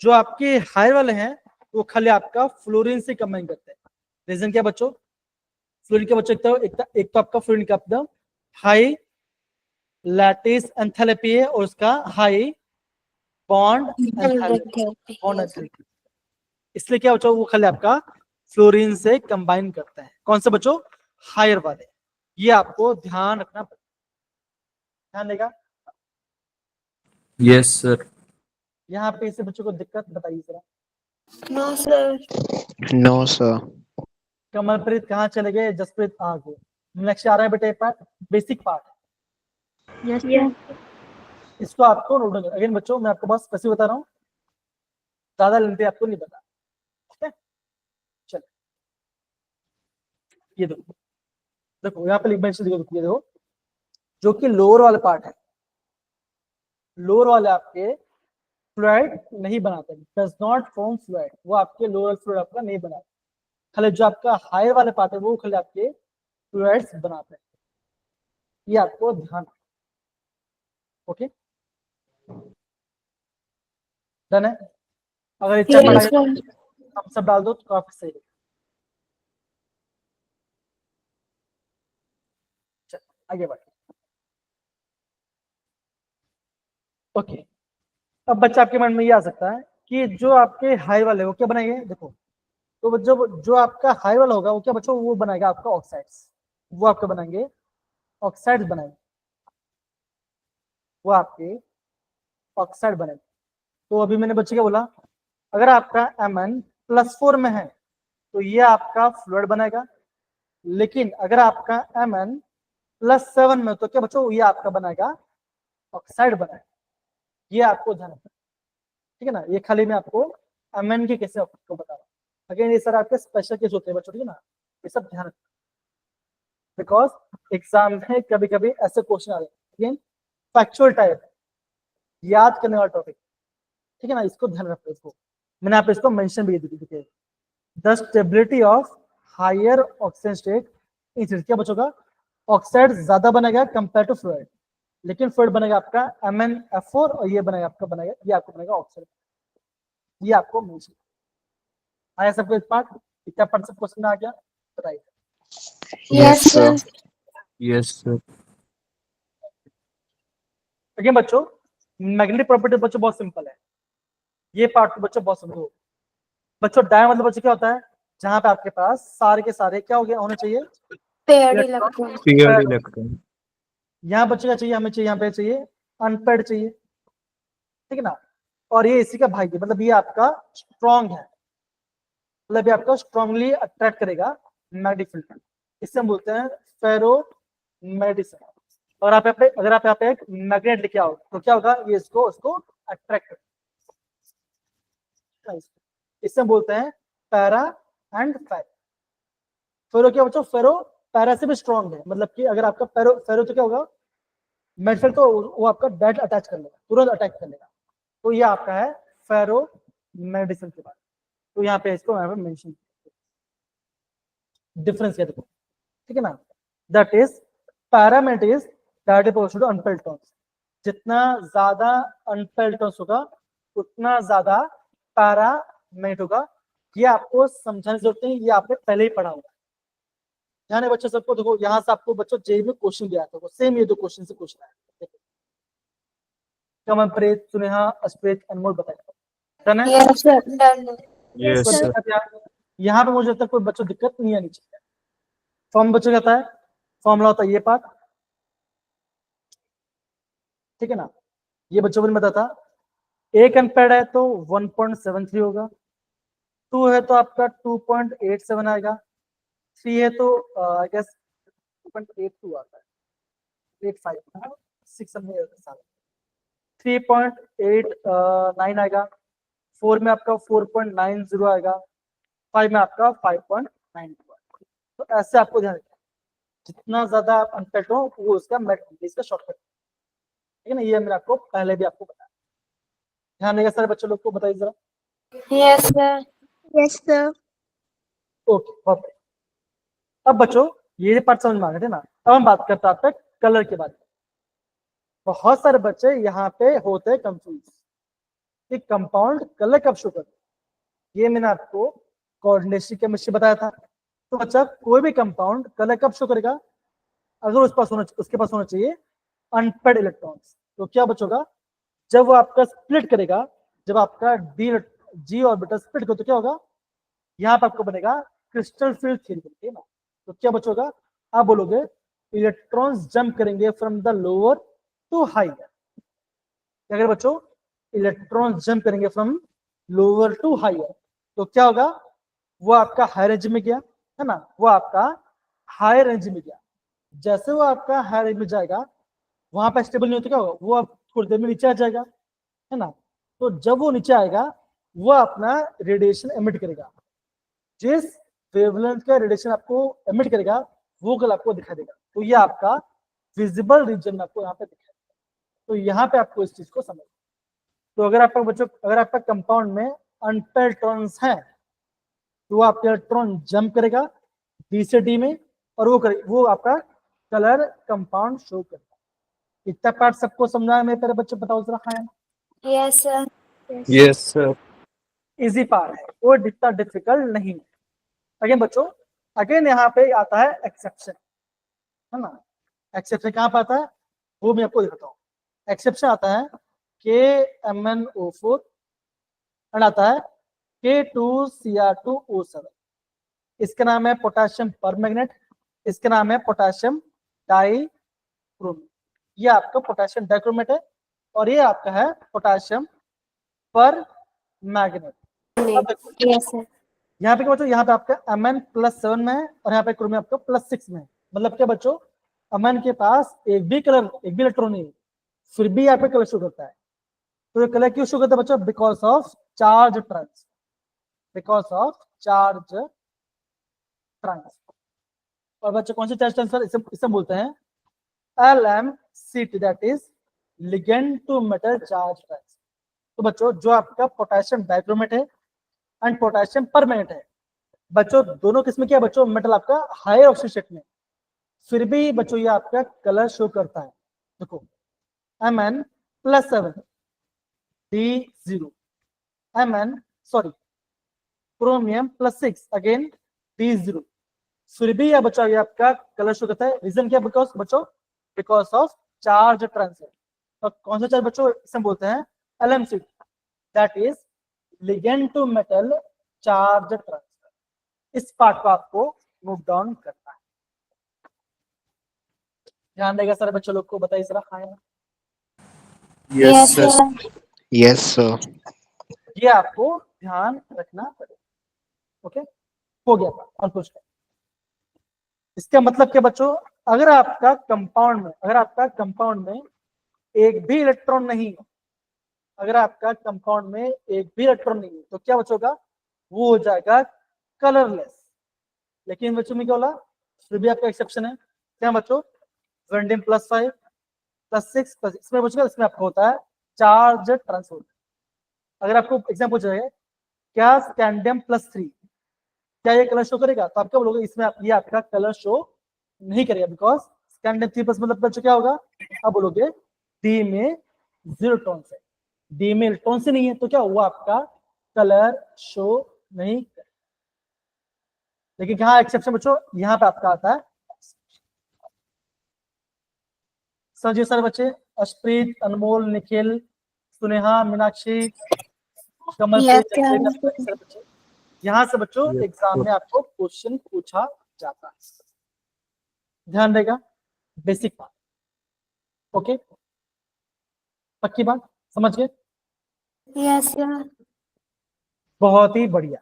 जो आपके हायर वाले हैं वो खाली आपका फ्लोरीन से कंबाइन करते हैं। रीजन क्या बच्चों, फ्लोरीन के बच्चों एक तो आपका फ्लोरीन का एकदम हाई लैटिस एंथैल्पी है और उसका हाई बॉन्ड एंथैल्पी, इसलिए क्या बच्चों, वो खाली आपका फ्लोरीन से कंबाइन करते हैं। कौन से बच्चों, हायर वाले। ये आपको ध्यान रखना पड़ेगा। ध्यान देगा। Yes sir. यहाँ पे इसे बच्चों को दिक्कत बताइए जरा। No sir. No sir. Kamalpreet कहाँ चले गए, जसप्रीत आ गए। नेक्स्ट आ रहा है बेटे पार्ट, बेसिक पार्ट। यस इसको आपको नोट करना। अगेन बच्चों मैं आपको बस कैसे बता रहा हूँ, ज्यादा लेंथे आपको नहीं बता। ठीक है, चलो ये देखो, देखो यहाँ पे मेंशन देखो, ये देखो जो कि लोअर वाले पार्ट है, लोअर वाले आपके फ्लूइड नहीं बनाते, डज नॉट फॉर्म फ्लूइड, वो आपके लोअर फ्लूइड आपका नहीं बनाते। खाली जो आपका हायर वाले पार्ट है वो खाली आपके फ्लूइड्स बनाते हैं। ये आपको ध्यान, ओके डन है। अगर इच्छा Yes, पढ़ाई sir. हम सब डाल दो तो काफी सही है। आगे बढ़, ओके। अब बच्चा आपके मन में ये आ सकता है कि जो आपके हाई वाले वो क्या बनाएंगे, देखो तो जो आपका हाई वाला होगा वो क्या बच्चों, वो बनाएगा आपका ऑक्साइड्स, वो आपके बनाएंगे ऑक्साइड्स बनाएंगे, वो आपके ऑक्साइड बनेंगे। तो अभी मैंने बच्चे क्या बोला, अगर आपका Mn+4 में है तो ये आपका फ्लूइड बनेगा। लेकिन अगर आपका Mn+7 में तो क्या बच्चों, ये आपका बनाएगा ऑक्साइड बनाएगा। ये आपको ध्यान रखना, ठीक है ना। ये खाली मैं आपको Mn के कैसे आपको बता रहा हूँ। अगेन ये सर आपके स्पेशल केस होते हैं बच्चों, ठीक है ना, ये सब ध्यान रखना, बिकॉज एग्जाम में कभी कभी ऐसे क्वेश्चन आ जाते हैं फैक्चुअल टाइप, याद करने वाला टॉपिक, ठीक है ना, इसको ध्यान रखो। इसको मैंने आप इसको मेंशन भी दिया, the stability of higher oxygen state increase. क्या बचोगा, ऑक्साइड ज्यादा बनेगा कंपेयर टू फ्लूइड, लेकिन फ्लूइड बनेगा आपका MnF4 और ये बनेगा आपका बनेगा, ये आपको बनेगा ऑक्साइड। ये आपको मेंशन आया सबको। इस पार्ट इतना पार्ट सब क्वेश्चन आ गया, बताइए। Yes, sir. Yes sir. Again बच्चों मैग्नेटिक प्रॉपर्टी बच्चों बहुत सिंपल है, ये पार्ट बच्चों बहुत सिंपल हो। बच्चों डाय मतलब बच्चों क्या होता है, जहां पे आपके पास सारे के सारे क्या हो गया होने चाहिए, Paired electron. electron. Paired electron. यहाँ बच्चों क्या चाहिए, हमें चाहिए यहाँ पे चाहिए अनपेयर्ड चाहिए, ठीक है ना। और ये इसी का भाई है, मतलब ये आपका स्ट्रॉन्ग है, मतलब ये आपका स्ट्रांगली अट्रैक्ट करेगा मैग्नेटिक फील्ड। इससे हम बोलते हैं फेरोमैग्नेटिज्म। और आप पे अगर आप यहाँ पे एक मैग्नेट लेके आओ तो क्या होगा, ये इसको उसको अट्रैक्ट करेगा। इससे हम बोलते हैं पैरा एंड फेरो। फेरो क्या बच्चों, फेरो पैरा से भी स्ट्रॉन्ग है, मतलब कि अगर आपका फेरो फेरो तो क्या होगा, मेटल तो वो आपका डायरेक्ट अटैच कर लेगा, तुरंत अटैच कर लेगा। तो ये आपका है फेरोमैग्नेटिज्म के बाद। तो यहाँ पे इसको यहाँ पे मेंशन डिफरेंस क्या देखो, ठीक है ना। That is parameter is directly proportional to unpaid terms. जितना ज्यादा अनपेल्ड टर्म्स होगा उतना ज्यादा पैरामेट होगा। ये आपको समझाने की जरूरत नहीं, ये आपने पहले ही पढ़ा होगा। ध्यान है बच्चों सबको, देखो यहाँ से आपको बच्चों जेई में क्वेश्चन दिया था, सेम ये दो क्वेश्चन से पूछना है। कमलप्रीत, सुनेहा, अस्प्रीत, अनमोल बताइए। डन है? Yes, sir. Done. यस कोई सर। दिक्कत यार? यहाँ पे मुझे लगता है कोई बच्चों दिक्कत नहीं आनी चाहिए। फॉर्म बच्चों कहता है, फॉर्मूला होता है ये पार्ट, ठीक है ना, ये बच्चों को नहीं पता था। 1 एम्पेयर है तो 1.73 होगा, 2 है तो आपका 2.87 आएगा, 3 है तो आई गेस 2.82 आता है, 85 6 में 3.89 आएगा, 4 में आपका 4.90 आएगा, 5 में आपका 5.92। तो ऐसे आपको ध्यान रखना, जितना ज्यादा आप अनपेड हो वो उसका इसका शॉर्टकट, ठीक है ना, ये मैंने आपको पहले भी आपको बताया। ध्यान देगा सारे बच्चों लोग को बताइए जरा। Yes, sir. Yes, sir. Okay perfect. अब बच्चों ये पार्ट समझ में आ गए थे ना, अब हम बात करते हैं आपके कलर के बारे में। बहुत सारे बच्चे यहाँ पे होते हैं कंफ्यूज कि कंपाउंड कलर कब शो करते, ये मैंने आपको कोऑर्डिनेशन केमिस्ट्री बताया था। तो बच्चा कोई भी कंपाउंड कलर कब शो करेगा, अगर उसके पास होना चाहिए अनपेड इलेक्ट्रॉन्स। तो क्या बचोगा, जब वो आपका स्प्लिट करेगा, जब आपका जी ऑर्बिटल स्प्लिट हो तो क्या होगा, यहाँ पर आपको बनेगा क्रिस्टल फील्ड थ्योरी बनती है ना। तो क्या बचोगा, आप बोलोगे इलेक्ट्रॉन्स जंप करेंगे from the lower to higher. अगर बच्चों इलेक्ट्रॉन्स जंप करेंगे फ्रॉम लोअर टू हायर तो क्या होगा, वो आपका हायर रेंज में गया, है ना, वो आपका हायर रेंज में गया। जैसे वो आपका हायर रेंज में जाएगा, वहां पर स्टेबल नहीं होता, क्या होगा, वो आप थोड़ी देर में नीचे आ जाएगा, है ना। तो जब वो नीचे आएगा, वो अपना रेडिएशन एमिट करेगा, जिस वेवलेंथ का रेडिएशन आपको एमिट करेगा वो कल आपको दिखाई देगा। तो ये आपका विजिबल रीजन आपको यहाँ पे दिखाई देगा। तो यहाँ पे आपको इस चीज को समझ, तो अगर आपका बच्चों, अगर आपका कंपाउंड में अनपेड इलेक्ट्रॉन्स हैं तो वो आपका इलेक्ट्रॉन जंप करेगा डी से डी में, और वो आपका कलर कंपाउंड शो करेगा। इतना पार्ट सबको समझा है मेरे प्यारे बच्चे, बताओ जरा। हाँ, Yes, sir. Yes, sir. Easy part है, वो इतना डिफिकल्ट नहीं है। अगेन बच्चों, अगेन यहाँ पे आता है एक्सेप्शन, है ना। एक्सेप्शन कहाँ पे आता है वो मैं आपको दिखाता हूँ। एक्सेप्शन आता है KMnO4 एंड आता है K2Cr2O7। इसका नाम है पोटेशियम परमैंगनेट, इसका नाम है पोटेशियम डाइक्रोमेट। ये आपका पोटेशियम डाइक्रोमेट है और ये आपका है पोटेशियम पर मैग्नेट। Yes, sir. यहाँ पे क्या बच्चों, यहाँ पे आपका Mn+7 में है और यहाँ पे क्रोमियम आपका +6 में है। मतलब क्या बच्चों, Mn के पास एक भी इलेक्ट्रॉन नहीं है, फिर भी यहाँ पे कलर शो करता है। तो ये कलर क्यों शो करता है बच्चों, because of charge transfer, because of charge transfer. और बच्चों कौन से चार्ज ट्रांसफर, इसे बोलते हैं LMCT, that is ligand to metal charge transfer. तो बच्चों जो आपका पोटेशियम डाइक्रोमेट है एंड पोटेशियम परमैंगनेट है, बच्चों दोनों किस्म क्या बच्चों, मेटल आपका हायर ऑक्सीजन स्टेट में, फिर भी बच्चों ये आपका कलर शो करता है। देखो Mn+7 D0, chromium +6 again D0, फिर भी यह बच्चों ये आपका कलर शो करता है। रीजन क्या, बिकॉज बच्चों बिकॉज ऑफ चार्ज ट्रांसफर। और कौन सा चार्ज बच्चों, इसे बोलते हैं LMCT, that is ligand to metal charge transfer. इस पार्ट को आपको मूव डाउन करना है, ध्यान देगा सारे बच्चों लोग को बताइए जरा। हाँ, Yes, sir. Yes, sir. ये आपको ध्यान रखना पड़ेगा। ओके, हो गया था और कुछ नहीं। इसका मतलब क्या बच्चों, अगर आपका कंपाउंड में एक भी इलेक्ट्रॉन नहीं है, अगर आपका कंपाउंड में एक भी इलेक्ट्रॉन नहीं है तो क्या बचोगा, वो हो जाएगा कलरलेस। लेकिन बच्चों में क्या बोला, फिर भी आपका एक्सेप्शन है, क्या बच्चों, वेंडियम +5 +6 इसमें बचेगा, इसमें आपका होता है चार्ज ट्रांसफर। अगर आपको एग्जाम पूछा जाए क्या स्कैंडियम +3 क्या ये कलर शो करेगा, तो आप क्या बोलोगे, इसमें ये आपका कलर शो नहीं करेगा, बिकॉज स्कैंडियम 3+ मतलब बच्चों क्या होगा, आप बोलोगे डी में 0 इलेक्ट्रॉन से, डी में इलेक्ट्रॉन से नहीं है तो क्या हुआ, आपका कलर शो नहीं करेगा। लेकिन यहाँ एक्सेप्शन बच्चों, यहाँ पे आपका आता है सर सारे बच्चे, अशप्रीत, अनमोल, निखिल, सुनेहा, मीनाक्षी, Yes, कमलप्रीत, sir. बच्चे यहाँ से बच्चों Yes, एग्जाम sir. में आपको क्वेश्चन पूछा जाता है, ध्यान देगा, बेसिक बात। ओके, पक्की बात, समझ गए? Yes, sir. बहुत ही बढ़िया।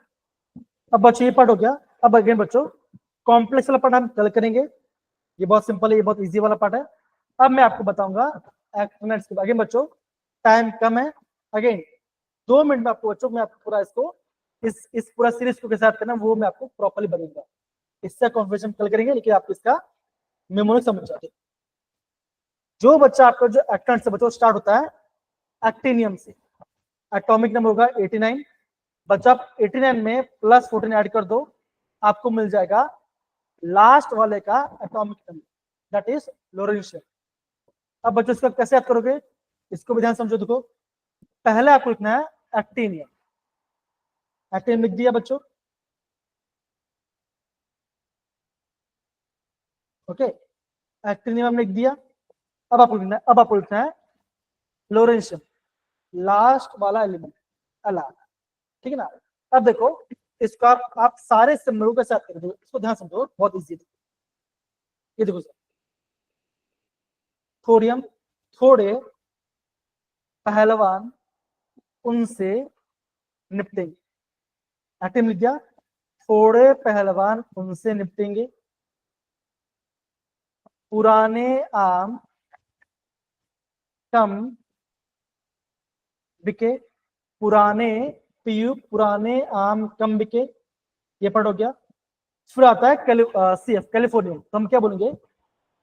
अब बच्चों ये पार्ट हो गया। अब अगेन बच्चों कॉम्प्लेक्स वाला पार्ट हम कल करेंगे, ये बहुत सिंपल है, ये बहुत इजी वाला पार्ट है। अब मैं आपको बताऊंगा एक्सपेरिमेंट्स के। अगेन बच्चों टाइम कम है, अगेन 2 मिनट में आपको बच्चों मैं आपको पूरा इसको इस पूरा सीरीज को कैसे करना वो मैं आपको प्रॉपर्ली बताऊंगा। इससे कॉन्वर्सेशन कल करेंगे, लेकिन आपको इसका मेमोरी समझ जाते। जो बच्चा आपका जो एक्टेंट से बच्चों स्टार्ट होता है एक्टिनियम से, एटॉमिक नंबर होगा 89। बच्चा आप 89 में प्लस 14 ऐड कर दो, आपको मिल जाएगा लास्ट वाले का एटॉमिक नंबर, दैट इज लोरेंशियम। अब बच्चों इसको कैसे याद करोगे, इसको भी ध्यान समझो। देखो पहले आपको लिखना है एक्टिनियम, एक्टिनियम लिख दिया बच्चों, ओके, एक्टिनियम लिख दिया। अब आपको लिखना है लोरेंशियम, लास्ट वाला एलिमेंट अलार्म, ठीक है ना। अब देखो इसको आप सारे सिंबलों के साथ कर दो, इसको ध्यान समझो, बहुत इजी है। ये देखो सर, थोरियम, थोड़े पहलवान उनसे निपटेंगे, एक्टिव लिख दिया, थोड़े पहलवान उनसे निपटेंगे, पुराने आम कम बिके, पुराने पीयू, पुराने आम कम बिके, ये पढ़ हो गया। फिर आता है सीएफ कैलिफोर्निया, तो हम क्या बोलेंगे,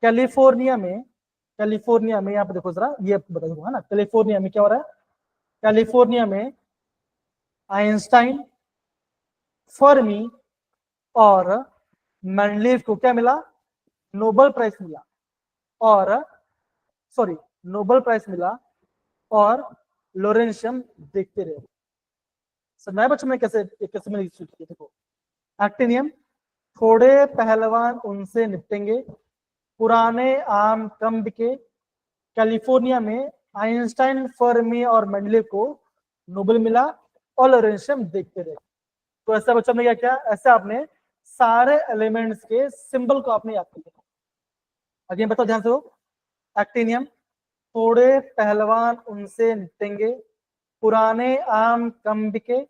कैलिफोर्निया में यहाँ पे देखो जरा, ये बता दूंगा है ना, कैलिफोर्निया में क्या हो रहा है, कैलिफोर्निया में आइंस्टाइन, फर्मी और मेंडलीव को क्या मिला, नोबेल प्राइज मिला, और सॉरी नोबेल प्राइज मिला, और लोरेंशियम देखते रहे। समझ आया बच्चों में कैसे मैंने देखो, एक्टिनियम, थोड़े पहलवान उनसे निपटेंगे, पुराने आम कम बिके, कैलिफोर्निया में आइंस्टाइन, फर्मी और मेंडलीव को नोबेल मिला, और लोरेंशियम देखते रहे। तो ऐसा बच्चों ने क्या किया, ऐसे आपने सारे एलिमेंट्स के सिंबल को आपने याद किया। अगेन बताओ ध्यान से, एक्टिनियम, थोड़े पहलवान उनसे निपटेंगे, पुराने आम कम बिके,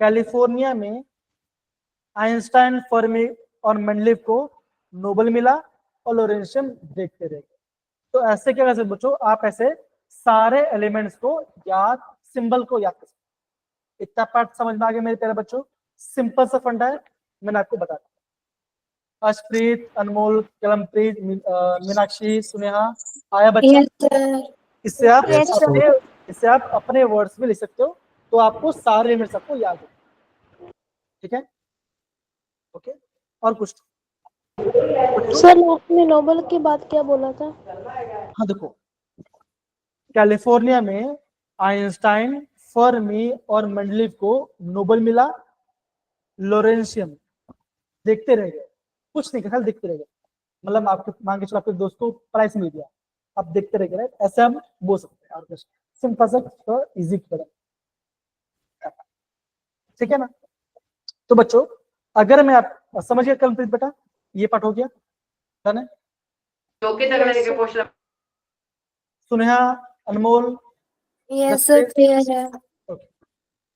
कैलिफोर्निया में आइंस्टाइन, फर्मी और मेंडलीव को नोबेल मिला, और लोरेंशियम देखते रहे। तो ऐसे क्या कर सकते बच्चों, आप ऐसे सारे एलिमेंट्स को याद, सिंबल को याद कर सकते। इतना पार्ट समझ में आ गया मेरे प्यारे बच्चों, सिंपल सा फंडा है, मैंने आपको बता दिया। अर्शप्रीत, अनमोल, कलमप्रीत, मीनाक्षी, सुनेहा, आया बच्चा? Yes, sir. इससे आप Yes, sir. इससे आप अपने वर्ड्स में लिख सकते हो, तो आपको सारे एलिमेंट्स आपको याद है, ठीक है, ओके। और कुछ सर लास्ट में नोबेल की बात क्या बोला था? हाँ देखो, कैलिफोर्निया में आइंस्टाइन, फर्मी और मेंडलीव को नोबेल मिला, लोरेंशियम देखते रह गए, कुछ नहीं खाली देखते रह गए, मतलब आपके मान के चलो आपके दोस्त को प्राइस मिल गया, आप देखते रह गए, ऐसे हम बोल सकते हैं। और कुछ सिंपल सा इजी करें, ठीक है ना। तो बच्चों अगर मैं आप समझ गया कल बेटा, ये पार्ट हो गया, डन है। सुनेहा, अनमोल, Yes, sir. Clear है।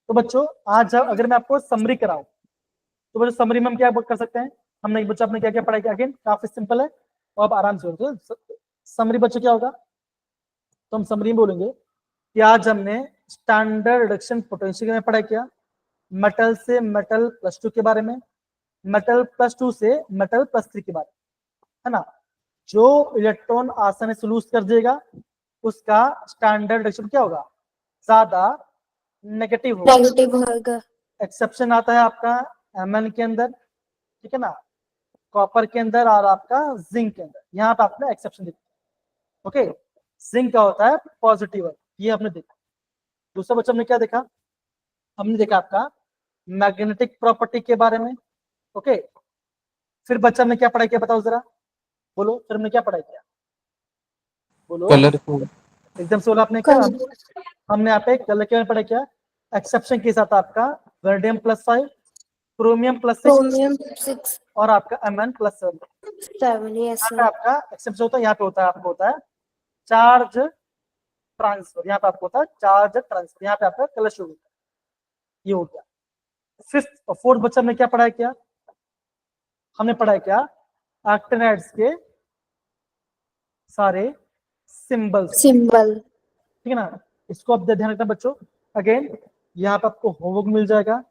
तो बच्चों आज अगर मैं आपको समरी कराऊं, तो बच्चों समरी में हम क्या कर सकते हैं, हमने बच्चों आपने क्या क्या पढ़ा, अगेन काफी सिंपल है, तो आप आराम से हो। समरी बच्चों क्या होगा, तो हम समरी में बोलेंगे कि आज हमने स्टैंडर्ड रिडक्शन पोटेंशियल में पढ़ा किया, मेटल से मेटल +2 के बारे में, मेटल +2 से मेटल +3 के बारे में, है ना। जो इलेक्ट्रॉन आसानी से लूज कर देगा उसका स्टैंडर्ड रिडक्शन क्या होगा, ज्यादा नेगेटिव होगा। नेगेटिव होगा। एक्सेप्शन आता है आपका Mn के अंदर, ठीक है ना, कॉपर के अंदर और आपका जिंक के अंदर, यहाँ पे आपने एक्सेप्शन देखा, ओके। जिंक का होता है पॉजिटिव, ये आपने देखा। दूसरा बच्चा हमने क्या देखा, हमने देखा आपका मैग्नेटिक प्रॉपर्टी के बारे में, ओके। फिर बच्चा हमने क्या पढ़ाई किया बताओ जरा, बोलो, फिर हमने क्या पढ़ाई किया, बोलो, कलरफुल, एकदम से बोला आपने क्या, हमने यहाँ पे कलर के पढ़ा किया, एक्सेप्शन के साथ आपका वेनेडियम +5, क्रोमियम +6 Chromium 6 और आपका Mn+7। 7. Yes, यहाँ पे sir. आपका एक्सेप्ट होता है, यहाँ पे होता है आपको होता है चार्ज ट्रांसफर, यहाँ पे आपको होता है चार्ज ट्रांसफर, यहाँ पे आपका कलर शो होता है। ये हो गया। फिफ्थ और फोर्थ बच्चा में क्या पढ़ा है, क्या हमने पढ़ा है, क्या एक्टिनाइड्स के सारे सिंबल्स, Symbol. ठीक है ना। इसको आप ध्यान रखना बच्चों। अगेन यहाँ पे आपको होमवर्क मिल जाएगा।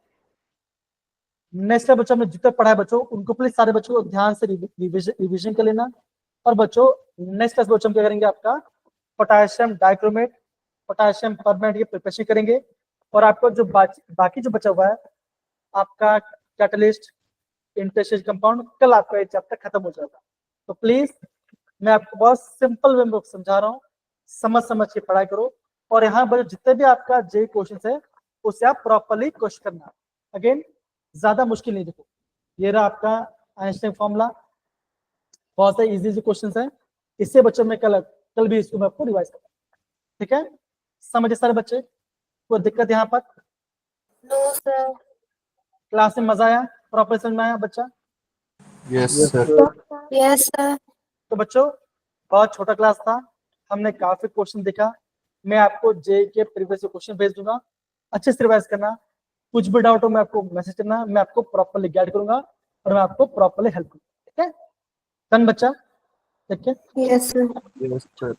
नेक्स्ट बच्चों हमने जितना पढ़ा है बच्चों उनको प्लीज सारे बच्चों को ध्यान से रिविजन कर लेना। और बच्चों नेक्स्ट क्लास बच्चों हम क्या करेंगे, आपका पोटेशियम डाइक्रोमेट, पोटेशियम परमैंगनेट की प्रिपरेशन करेंगे। और आपको जो बाकी जो बचा हुआ है आपका कैटलिस्ट, इंटरस्टेज कंपाउंड, कल आपका ये चैप्टर खत्म हो जाएगा। तो प्लीज मैं आपको बहुत सिंपल वे में समझा रहा हूँ, समझ के पढ़ाई करो। और यहाँ पर जितने भी आपका जे क्वेश्चन है उसे आप प्रॉपरली क्वेश्चन करना। अगेन ज्यादा मुश्किल नहीं, देखो ये रहा आपका आइंस्टाइन फॉर्मूला, बहुत से इजी क्वेश्चन है। इससे बच्चों में कल भी इसको मैं आपको रिवाइज करूंगा, ठीक है। समझे सारे बच्चे, कोई दिक्कत यहाँ पर? No, sir. क्लास में मजा आया, प्रॉपर समझ में आया बच्चा? Yes, sir. Yes, sir. तो बच्चों बहुत छोटा क्लास था, हमने काफी क्वेश्चन देखा। मैं आपको जे के प्रीवियस क्वेश्चन भेज दूंगा, अच्छे से रिवाइज करना। कुछ भी डाउट हो मैं आपको मैसेज करना, मैं आपको प्रॉपरली गाइड करूंगा और मैं आपको प्रॉपरली हेल्प करूंगा, ठीक है। डन बच्चा, ठीक है। Yes, sir. Yes, sir.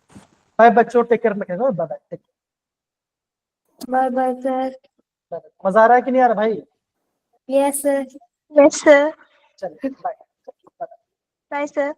Bye बच्चों, take care, bye bye, take Bye bye, sir. Care. मजा आ रहा है कि नहीं आ रहा भाई? Yes, sir. Yes, sir. चलिए बाय। Bye, sir.